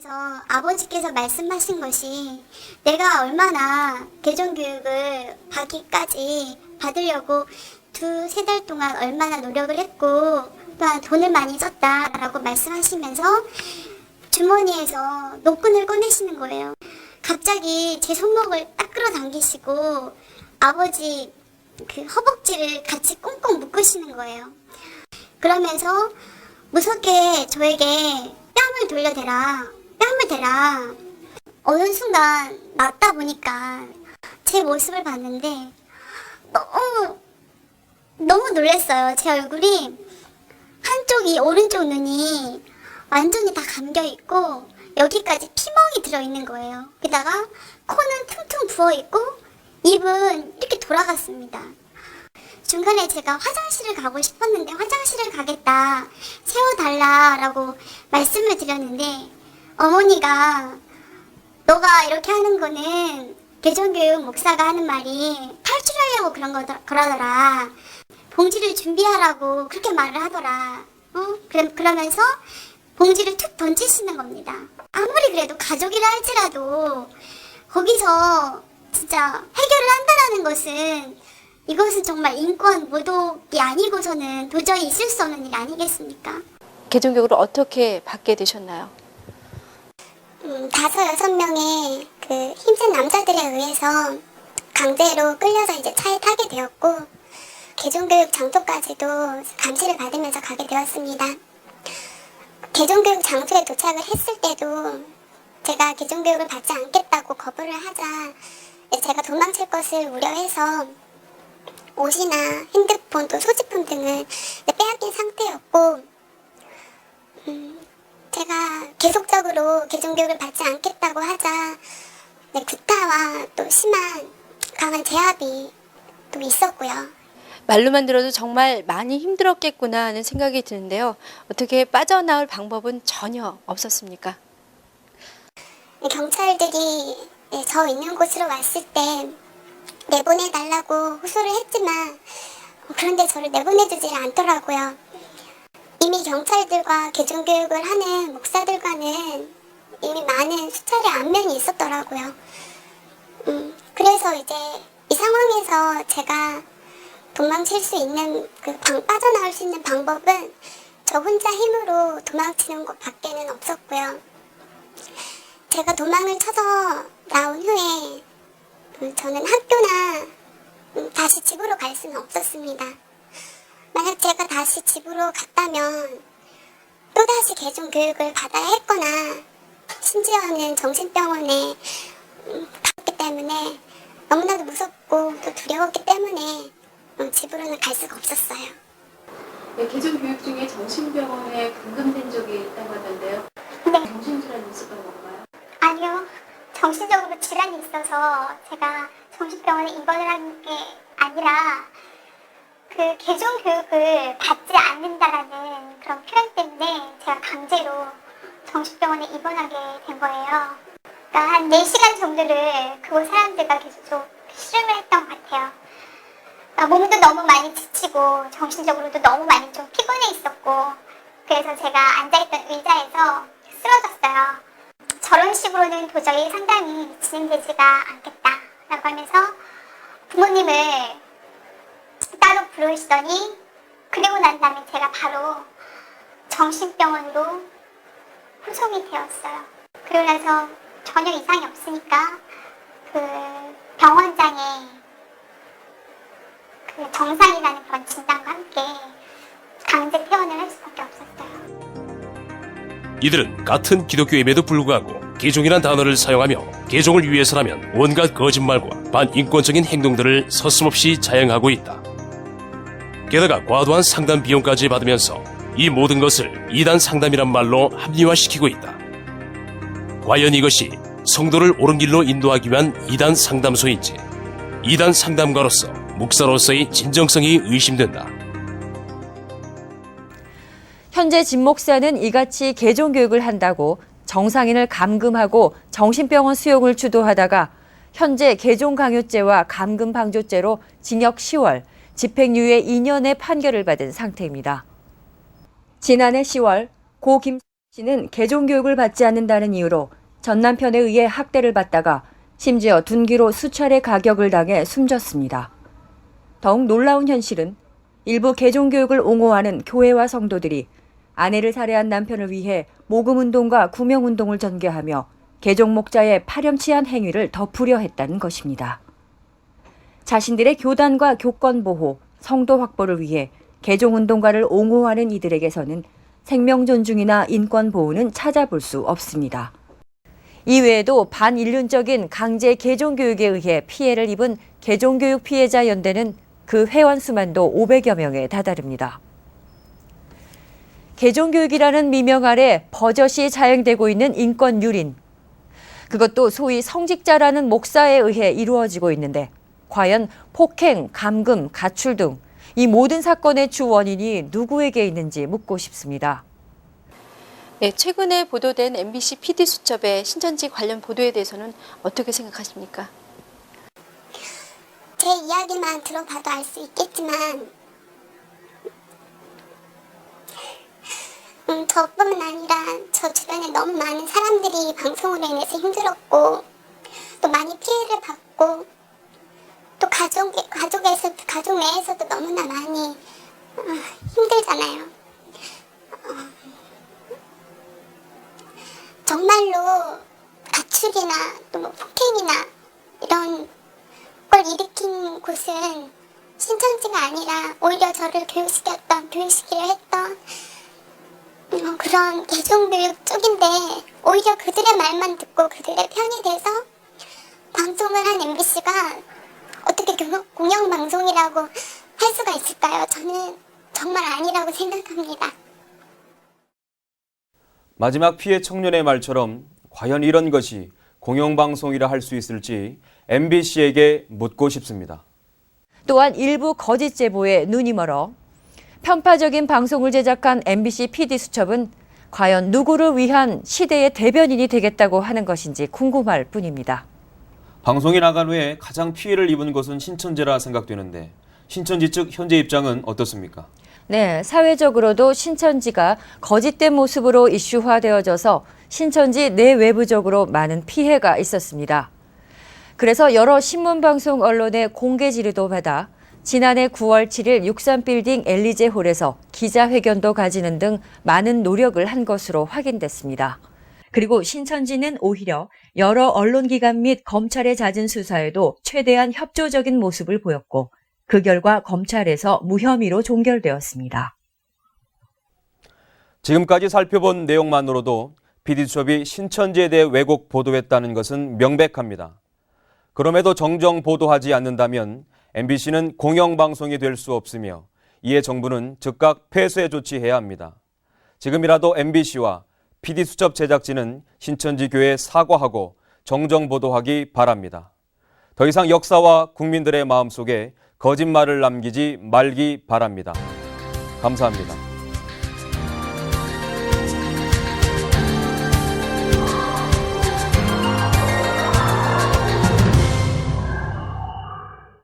그래서 아버지께서 말씀하신 것이 내가 얼마나 개종교육을 받으려고 2-3달 동안 얼마나 노력을 했고 또한 돈을 많이 썼다라고 말씀하시면서 주머니에서 노끈을 꺼내시는 거예요. 갑자기 제 손목을 딱 끌어당기시고 아버지 그 허벅지를 같이 꽁꽁 묶으시는 거예요. 그러면서 무섭게 저에게 뺨을 돌려대라, 뺨을 대라. 어느 순간 맞다 보니까 제 모습을 봤는데 너무 놀랐어요. 제 얼굴이 한쪽이 오른쪽 눈이 완전히 다 감겨있고 여기까지 피멍이 들어있는 거예요. 게다가 코는 퉁퉁 부어있고 입은 이렇게 돌아갔습니다. 중간에 제가 화장실을 가고 싶었는데 화장실을 가겠다, 세워달라라고 말씀을 드렸는데 어머니가 너가 이렇게 하는 거는 개종교육 목사가 하는 말이 탈출하려고 그러더라. 봉지를 준비하라고 그렇게 말을 하더라. 그러면서 봉지를 툭 던지시는 겁니다. 아무리 그래도 가족이라 할지라도 거기서 진짜 해결을 한다는 것은 이것은 정말 인권 모독이 아니고서는 도저히 있을 수 없는 일 아니겠습니까? 개종교육을 어떻게 받게 되셨나요? 5-6명의 그 힘센 남자들에 의해서 강제로 끌려서 이제 차에 타게 되었고 개종교육 장소까지도 감시를 받으면서 가게 되었습니다. 개종교육 장소에 도착을 했을 때도 제가 개종교육을 받지 않겠다고 거부를 하자 제가 도망칠 것을 우려해서 옷이나 핸드폰 또 소지품 등을 빼앗긴 상태였고 제가 계속적으로 개종교육을 받지 않겠다고 하자 구타와 또 심한 강한 제압이 또 있었고요. 말로만 들어도 정말 많이 힘들었겠구나 하는 생각이 드는데요. 어떻게 빠져나올 방법은 전혀 없었습니까? 경찰들이 저 있는 곳으로 왔을 때 내보내달라고 호소를 했지만 그런데 저를 내보내주질 않더라고요. 이미 경찰들과 개종교육을 하는 목사들과는 이미 많은 수차례 안면이 있었더라고요. 그래서 이제 이 상황에서 제가 도망칠 수 있는 빠져나올 수 있는 방법은 저 혼자 힘으로 도망치는 것 밖에는 없었고요. 제가 도망을 쳐서 나온 후에 저는 학교나 다시 집으로 갈 수는 없었습니다. 만약 제가 다시 집으로 갔다면 또다시 개종교육을 받아야 했거나 심지어는 정신병원에 갔기 때문에 너무나도 무섭고 또 두려웠기 때문에 집으로는 갈 수가 없었어요. 네, 개종교육 중에 정신병원에 감금된 적이 있다고 하던데요. 네. 정신질환이 있었던 건가요? 아니요. 정신적으로 질환이 있어서 제가 정신병원에 입원을 한 게 아니라 그 개종교육을 받지 않는다라는 그런 표현 때문에 제가 강제로 정신병원에 입원하게 된 거예요. 그러니까 한 4시간 정도를 그곳 사람들과 계속 씨름을 했던 것 같아요. 그러니까 몸도 너무 많이 지치고 정신적으로도 너무 많이 좀 피곤해 있었고 그래서 제가 앉아있던 의자에서 쓰러졌어요. 저런 식으로는 도저히 상담이 진행되지가 않겠다라고 하면서 부모님을 따로 부르시더니 그리고 난 다음에 제가 바로 정신병원으로 후송이 되었어요. 그러고 나서 전혀 이상이 없으니까 그 병원장의 그 정상이라는 그런 진단과 함께 강제 퇴원을 할 수밖에 없었어요. 이들은 같은 기독교임에도 불구하고 개종이란 단어를 사용하며 개종을 위해서라면 온갖 거짓말과 반인권적인 행동들을 서슴없이 자행하고 있다. 게다가 과도한 상담 비용까지 받으면서 이 모든 것을 이단 상담이란 말로 합리화시키고 있다. 과연 이것이 성도를 옳은 길로 인도하기 위한 이단 상담소인지, 이단 상담가로서 목사로서의 진정성이 의심된다. 현재 진 목사는 이같이 개종교육을 한다고 정상인을 감금하고 정신병원 수용을 주도하다가 현재 개종강요죄와 감금방조죄로 징역 10월, 집행유예 2년의 판결을 받은 상태입니다. 지난해 10월 고 김 씨는 개종교육을 받지 않는다는 이유로 전 남편에 의해 학대를 받다가 심지어 둔기로 수차례 가격을 당해 숨졌습니다. 더욱 놀라운 현실은 일부 개종교육을 옹호하는 교회와 성도들이 아내를 살해한 남편을 위해 모금운동과 구명운동을 전개하며 개종 목자의 파렴치한 행위를 덮으려 했다는 것입니다. 자신들의 교단과 교권 보호, 성도 확보를 위해 개종운동가를 옹호하는 이들에게서는 생명 존중이나 인권 보호는 찾아볼 수 없습니다. 이외에도 반인륜적인 강제 개종교육에 의해 피해를 입은 개종교육 피해자 연대는 그 회원 수만도 500여 명에 다다릅니다. 개종교육이라는 미명 아래 버젓이 자행되고 있는 인권 유린. 그것도 소위 성직자라는 목사에 의해 이루어지고 있는데 과연 폭행, 감금, 가출 등 이 모든 사건의 주 원인이 누구에게 있는지 묻고 싶습니다. 네, 최근에 보도된 MBC PD수첩의 신천지 관련 보도에 대해서는 어떻게 생각하십니까? 제 이야기만 들어봐도 알 수 있겠지만 저뿐만 아니라 저 주변에 너무 많은 사람들이 방송으로 인해서 힘들었고 또 많이 피해를 받고 또 가족 내에서도 너무나 많이 힘들잖아요. 정말로 가출이나 또 뭐 폭행이나 이런 걸 일으킨 곳은 신천지가 아니라 오히려 저를 교육시키려 했던 그런 개종교육 쪽인데 오히려 그들의 말만 듣고 그들의 편이 돼서 방송을 한 MBC가 어떻게 공영방송이라고 할 수가 있을까요? 저는 정말 아니라고 생각합니다. 마지막 피해 청년의 말처럼 과연 이런 것이 공영방송이라 할 수 있을지 MBC에게 묻고 싶습니다. 또한 일부 거짓 제보에 눈이 멀어 편파적인 방송을 제작한 MBC PD수첩은 과연 누구를 위한 시대의 대변인이 되겠다고 하는 것인지 궁금할 뿐입니다. 방송이 나간 후에 가장 피해를 입은 것은 신천지라 생각되는데 신천지 측 현재 입장은 어떻습니까? 네, 사회적으로도 신천지가 거짓된 모습으로 이슈화되어져서 신천지 내외부적으로 많은 피해가 있었습니다. 그래서 여러 신문방송 언론의 공개 질의도 받아 지난해 9월 7일 63빌딩 엘리제홀에서 기자회견도 가지는 등 많은 노력을 한 것으로 확인됐습니다. 그리고 신천지는 오히려 여러 언론기관 및 검찰의 잦은 수사에도 최대한 협조적인 모습을 보였고 그 결과 검찰에서 무혐의로 종결되었습니다. 지금까지 살펴본 내용만으로도 PD수첩이 신천지에 대해 왜곡 보도했다는 것은 명백합니다. 그럼에도 정정 보도하지 않는다면 MBC는 공영방송이 될 수 없으며 이에 정부는 즉각 폐쇄 조치해야 합니다. 지금이라도 MBC와 PD수첩 제작진은 신천지 교회에 사과하고 정정 보도하기 바랍니다. 더 이상 역사와 국민들의 마음속에 거짓말을 남기지 말기 바랍니다. 감사합니다.